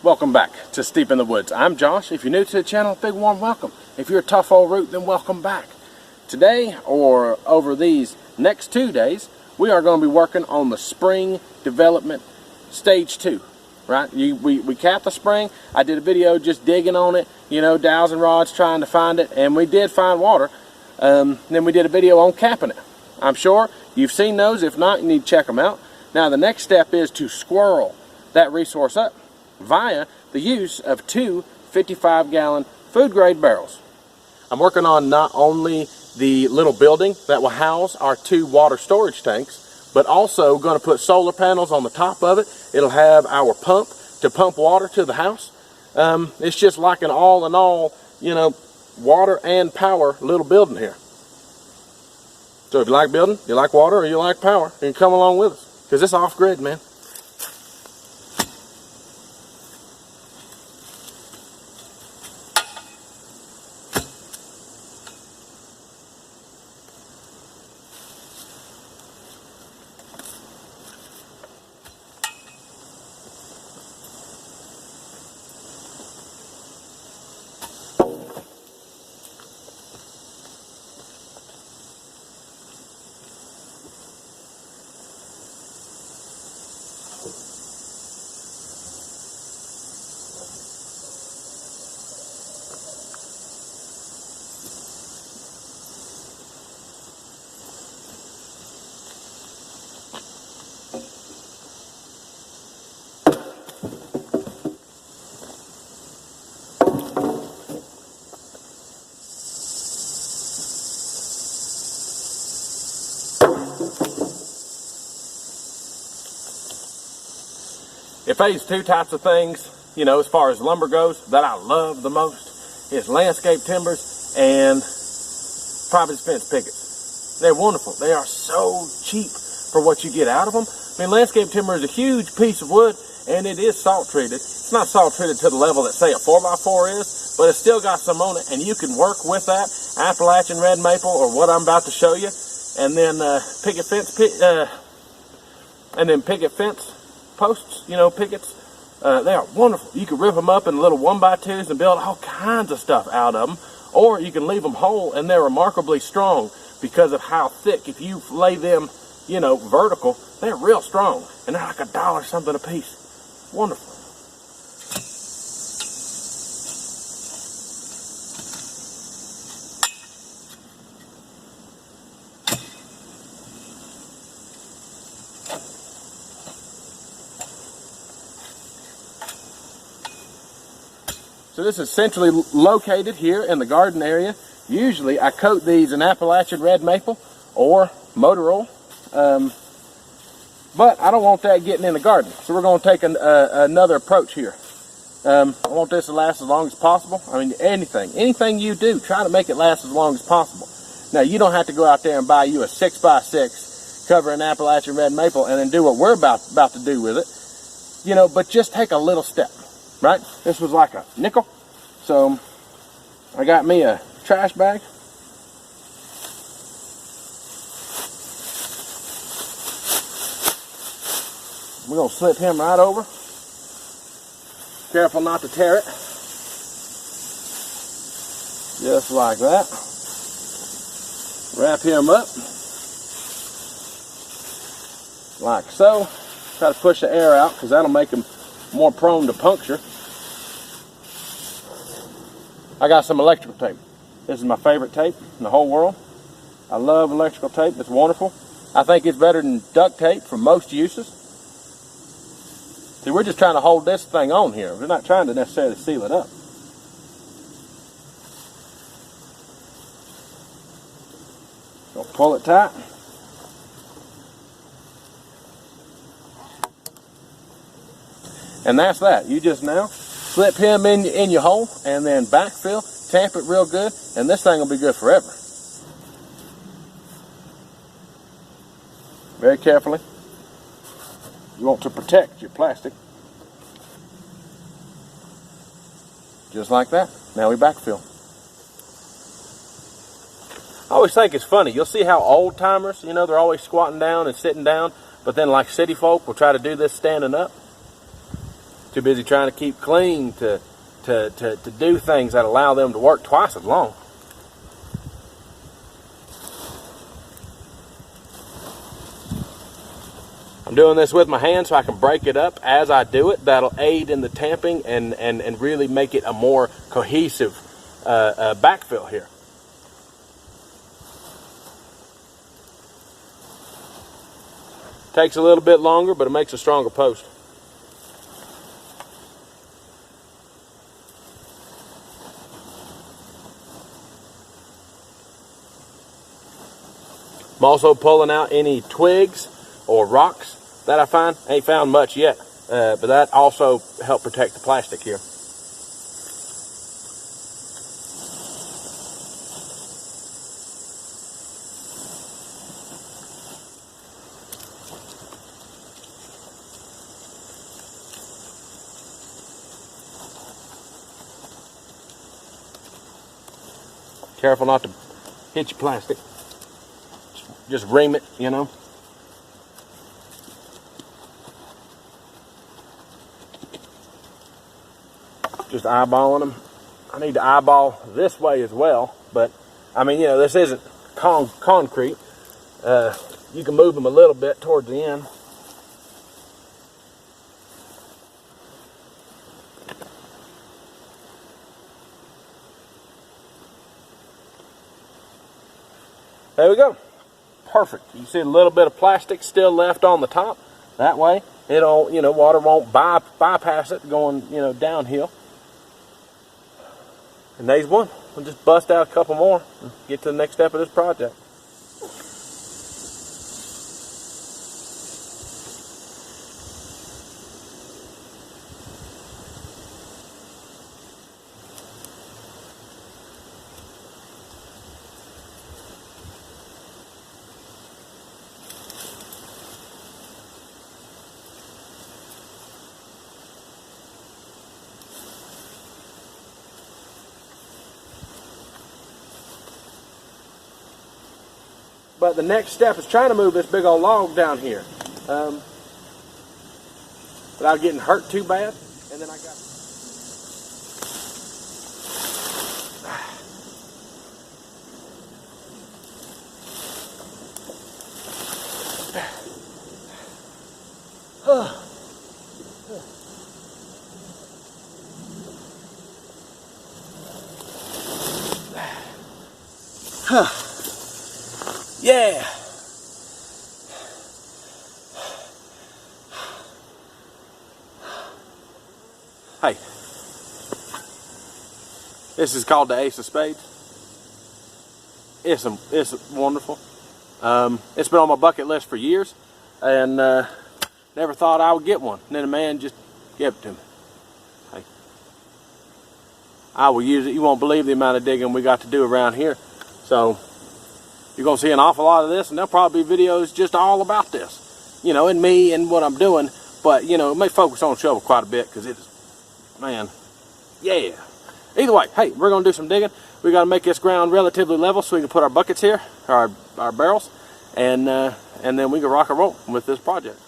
Welcome back to Steep in the Woods. I'm Josh. If you're new to the channel, big warm welcome. If you're a tough old root, then welcome back. Today, or over these next 2 days, we are going to be working on the spring development stage 2. Right? We capped the spring. I did a video just digging on it, you know, dowsing rods, trying to find it, and we did find water. Then we did a video on capping it. I'm sure you've seen those. If not, you need to check them out. Now, the next step is to squirrel that resource up via the use of 2 55-gallon food-grade barrels. I'm working on not only the little building that will house our 2 water storage tanks, but also going to put solar panels on the top of it. It'll have our pump to pump water to the house. It's just like an all-in-all, you know, water and power little building here. So if you like building, you like water, or you like power, you can come along with us, because it's off-grid, man. If there's 2 types of things, you know, as far as lumber goes, that I love the most, is landscape timbers and private fence pickets. They're wonderful. They are so cheap for what you get out of them. I mean, landscape timber is a huge piece of wood, and it is salt treated. It's not salt treated to the level that, say, a 4x4 is, but it's still got some on it, and you can work with that Appalachian red maple, or what I'm about to show you, and then picket fence posts, you know, pickets. They are wonderful. You can rip them up in little 1x2s and build all kinds of stuff out of them, or you can leave them whole, and they're remarkably strong because of how thick. If you lay them, you know, vertical, they're real strong, and they're like $1 something a piece. Wonderful. So this is centrally located here in the garden area. Usually I coat these in Appalachian red maple or motor oil, but I don't want that getting in the garden. So we're going to take another approach here. I want this to last as long as possible. I mean, anything you do, try to make it last as long as possible. Now, you don't have to go out there and buy you a 6x6 cover in Appalachian red maple and then do what we're about to do with it. You know, but just take a little step. Right? This was like a nickel. So I got me a trash bag. We're going to slip him right over. Careful not to tear it. Just like that. Wrap him up. Like so. Try to push the air out, because that'll make him more prone to puncture. I got some electrical tape. This is my favorite tape in the whole world. I love electrical tape. It's wonderful. I think it's better than duct tape for most uses. See, we're just trying to hold this thing on here. We're not trying to necessarily seal it up. So pull it tight. And that's that. You just now slip him in your hole, and then backfill, tamp it real good, and this thing will be good forever. Very carefully. You want to protect your plastic. Just like that. Now we backfill. I always think it's funny. You'll see how old timers, you know, they're always squatting down and sitting down, but then like city folk will try to do this standing up. Too busy trying to keep clean to do things that allow them to work twice as long. I'm doing this with my hand so I can break it up as I do it. That'll aid in the tamping and really make it a more cohesive backfill here. Takes a little bit longer, but it makes a stronger post. I'm also pulling out any twigs or rocks that I find. Ain't found much yet, but that also help protect the plastic here. Careful not to hit your plastic. Just ream it, you know. Just eyeballing them. I need to eyeball this way as well, but I mean, you know, this isn't concrete. You can move them a little bit towards the end. There we go. Perfect. You see a little bit of plastic still left on the top. That way, it'll, you know, water won't bypass it going, you know, downhill. And there's one. We'll just bust out a couple more and get to the next step of this project. But the next step is trying to move this big old log down here without getting hurt too bad. And then I got yeah. Hey, this is called the Ace of Spades. It's wonderful. It's been on my bucket list for years, and never thought I would get one. And then a man just gave it to me. Hey, I will use it. You won't believe the amount of digging we got to do around here. So you're going to see an awful lot of this, and there'll probably be videos just all about this, you know, and me and what I'm doing. But, you know, it may focus on the shovel quite a bit because it's, man, yeah. Either way, hey, we're going to do some digging. We got to make this ground relatively level so we can put our buckets here, our barrels, and then we can rock and roll with this project.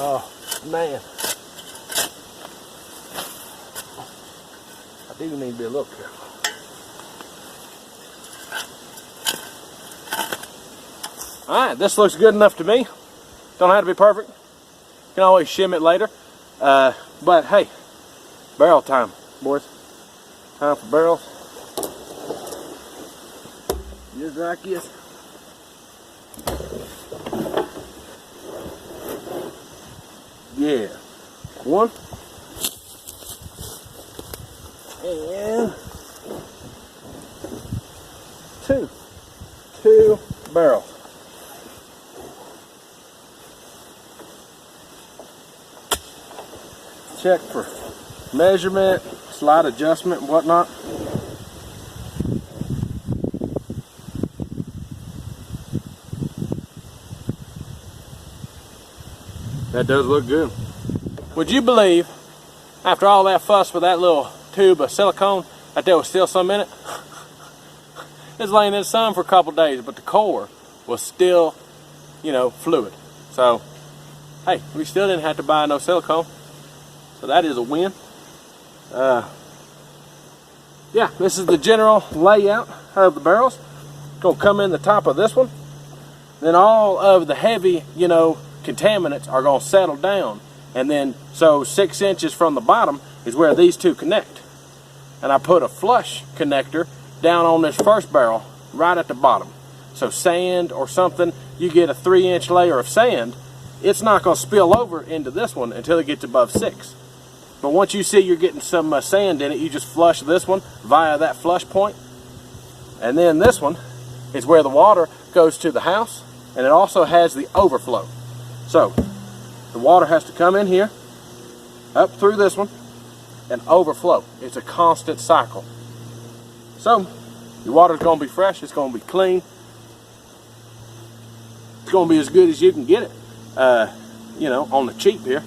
Oh, man. I do need to be a little careful. Alright, this looks good enough to me. Don't have to be perfect. Can always shim it later. But hey, barrel time, boys. Time for barrels. Just like this. Yeah. One. And two. Two barrels. check for measurement, slide adjustment and whatnot. That does look good. Would you believe, after all that fuss with that little tube of silicone, that there was still some in it? It was laying in the sun for a couple days, but the core was still, you know, fluid. So, hey, we still didn't have to buy no silicone. So that is a win. Yeah, this is the general layout of the barrels. Gonna come in the top of this one. Then all of the heavy, you know, contaminants are gonna settle down. And then, so 6 inches from the bottom is where these two connect. And I put a flush connector down on this first barrel, right at the bottom. So sand or something, you get a 3-inch layer of sand, it's not gonna spill over into this one until it gets above 6. But once you see you're getting some sand in it, you just flush this one via that flush point. And then this one is where the water goes to the house, and it also has the overflow. So the water has to come in here, up through this one, and overflow. It's a constant cycle. So your water's gonna be fresh, it's gonna be clean, it's gonna be as good as you can get it, you know, on the cheap here.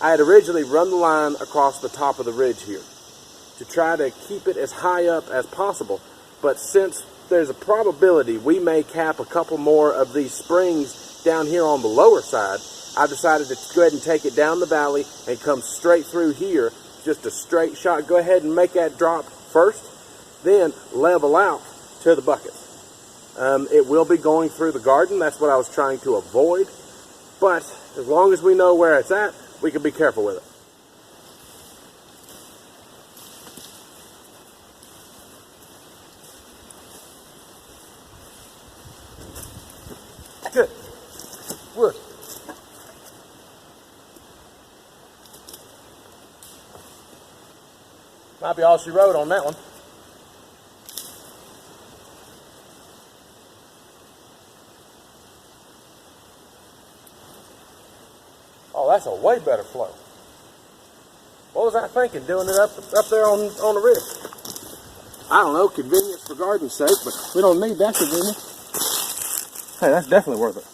I had originally run the line across the top of the ridge here to try to keep it as high up as possible, but since there's a probability we may cap a couple more of these springs down here on the lower side, I decided to go ahead and take it down the valley and come straight through here, just a straight shot. Go ahead and make that drop first, then level out to the bucket. It will be going through the garden, that's what I was trying to avoid, but as long as we know where it's at, we can be careful with it. Good. Wood. Might be all she wrote on that one. Oh, that's a way better flow. What was I thinking, doing it up there on the ridge? I don't know, convenience for garden's sake, but we don't need that convenience. Hey, that's definitely worth it.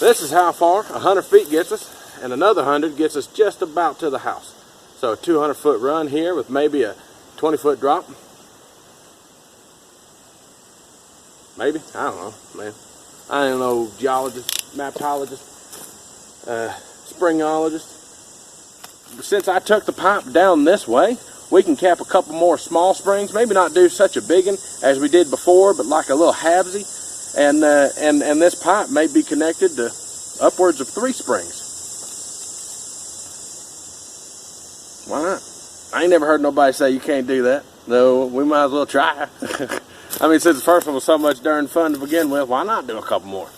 This is how far 100 feet gets us, and another 100 gets us just about to the house. So a 200-foot run here with maybe a 20-foot drop. Maybe, I don't know, man. I ain't no geologist, mapologist, springologist. Since I took the pipe down this way, we can cap a couple more small springs. Maybe not do such a big one as we did before, but like a little halvesy. And this pipe may be connected to upwards of 3 springs. Why not? I ain't never heard nobody say you can't do that. No, we might as well try. I mean, since the first one was so much darn fun to begin with, why not do a couple more?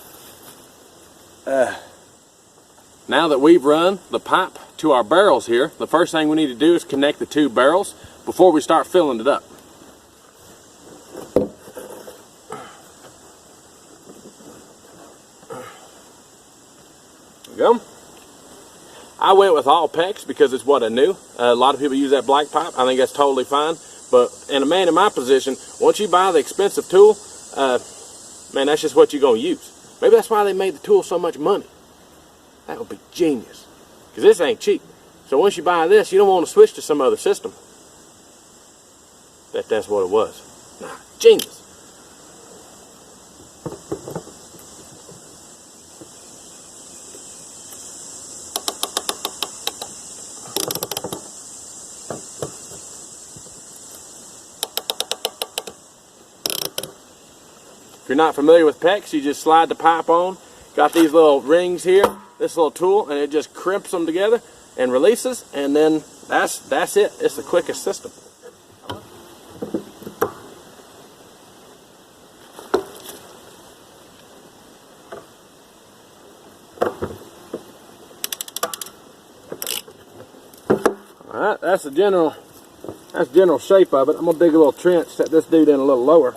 Now that we've run the pipe to our barrels here, the first thing we need to do is connect the 2 barrels before we start filling it up. There we go. I went with all PEX because it's what I knew. A lot of people use that black pipe. I think that's totally fine. But in a man in my position, once you buy the expensive tool, man, that's just what you're going to use. Maybe that's why they made the tool so much money. That would be genius. Because this ain't cheap. So once you buy this, you don't want to switch to some other system. Bet that's what it was. Nah, genius. If you're not familiar with PEX, you just slide the pipe on. Got these little rings here. this little tool, and it just crimps them together and releases, and then that's it. It's the quickest system. Alright, that's the general shape of it. I'm gonna dig a little trench, set this dude in a little lower.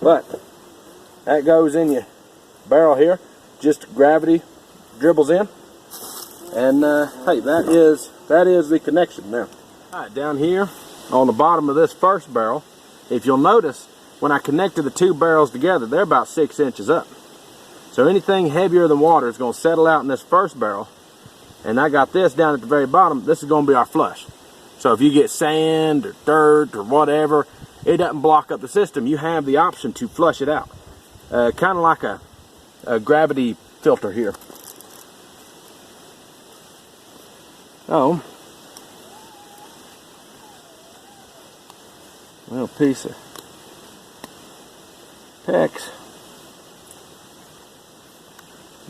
But that goes in your barrel here. Just gravity dribbles in. And hey, that is the connection now. Alright, down here on the bottom of this first barrel, if you'll notice, when I connected the two barrels together, they're about 6 inches up. So anything heavier than water is going to settle out in this first barrel. And I got this down at the very bottom. This is going to be our flush. So if you get sand or dirt or whatever, it doesn't block up the system. You have the option to flush it out. Kind of like a gravity filter here. Oh, little piece of PEX.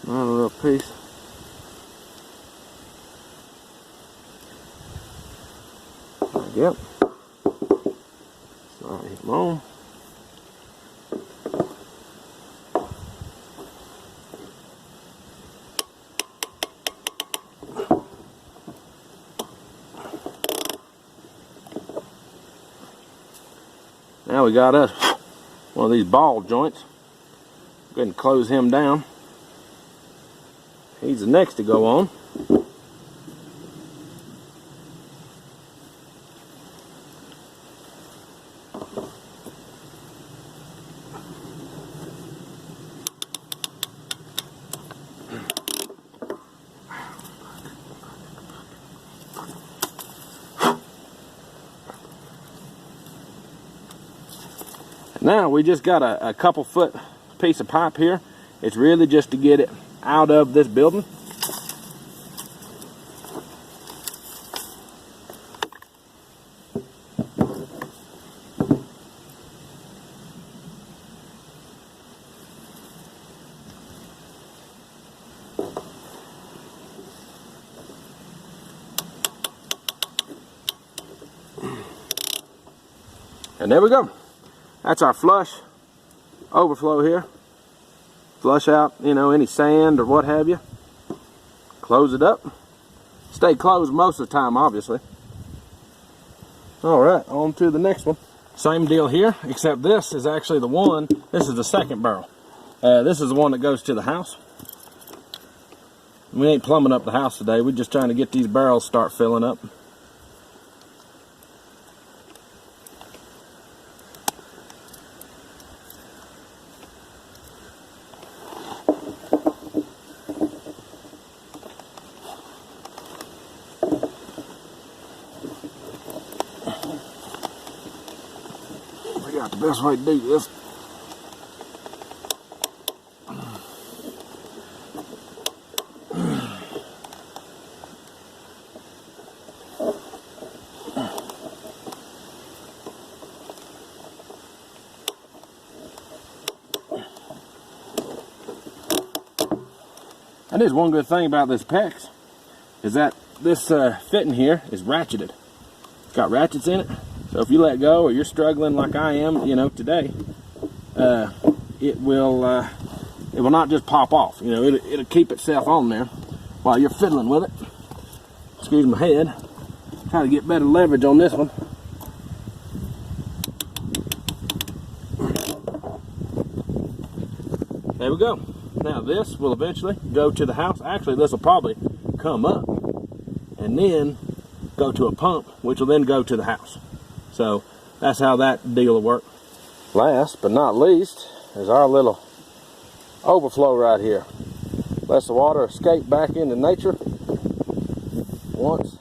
Another little piece. Yep. Slide him on. Now we got us one of these ball joints. Go ahead and close him down. He's the next to go on. Now we just got a couple foot piece of pipe here. It's really just to get it out of this building. And there we go. That's our flush overflow here. Flush out, you know, any sand or what have you. Close it up. Stay closed most of the time, obviously. Alright, on to the next one. Same deal here, except this is actually the one, this is the second barrel. This is the one that goes to the house. We ain't plumbing up the house today, we're just trying to get these barrels start filling up. The best way to do this. That is one good thing about this PEX, is that this fitting here is ratcheted. It's got ratchets in it. So if you let go or you're struggling like I am, you know, today, it will not just pop off. You know, it'll keep itself on there while you're fiddling with it. Excuse my head. Try to get better leverage on this one. There we go. Now this will eventually go to the house. Actually, this will probably come up and then go to a pump, which will then go to the house. So that's how that deal will work. Last but not least is our little overflow right here. Lets the water escape back into nature once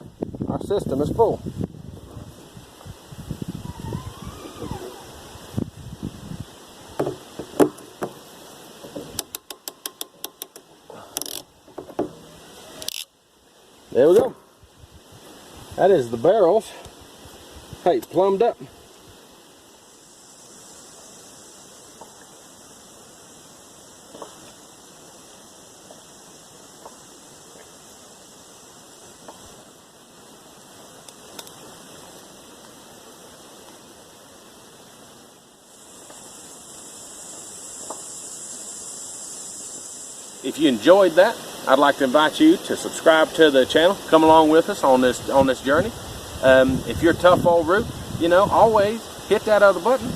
our system is full. There we go. That is the barrels. Hey, plumbed up. If you enjoyed that, I'd like to invite you to subscribe to the channel. Come along with us on this journey. If you're a tough old root, you know, always hit that other button.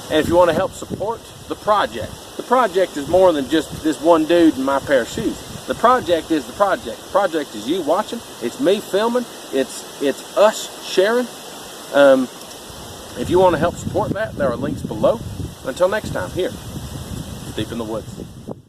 And if you want to help support the project is more than just this one dude in my pair of shoes. The project is the project. The project is you watching. It's me filming. It's us sharing. If you want to help support that, there are links below. Until next time, here, deep in the woods.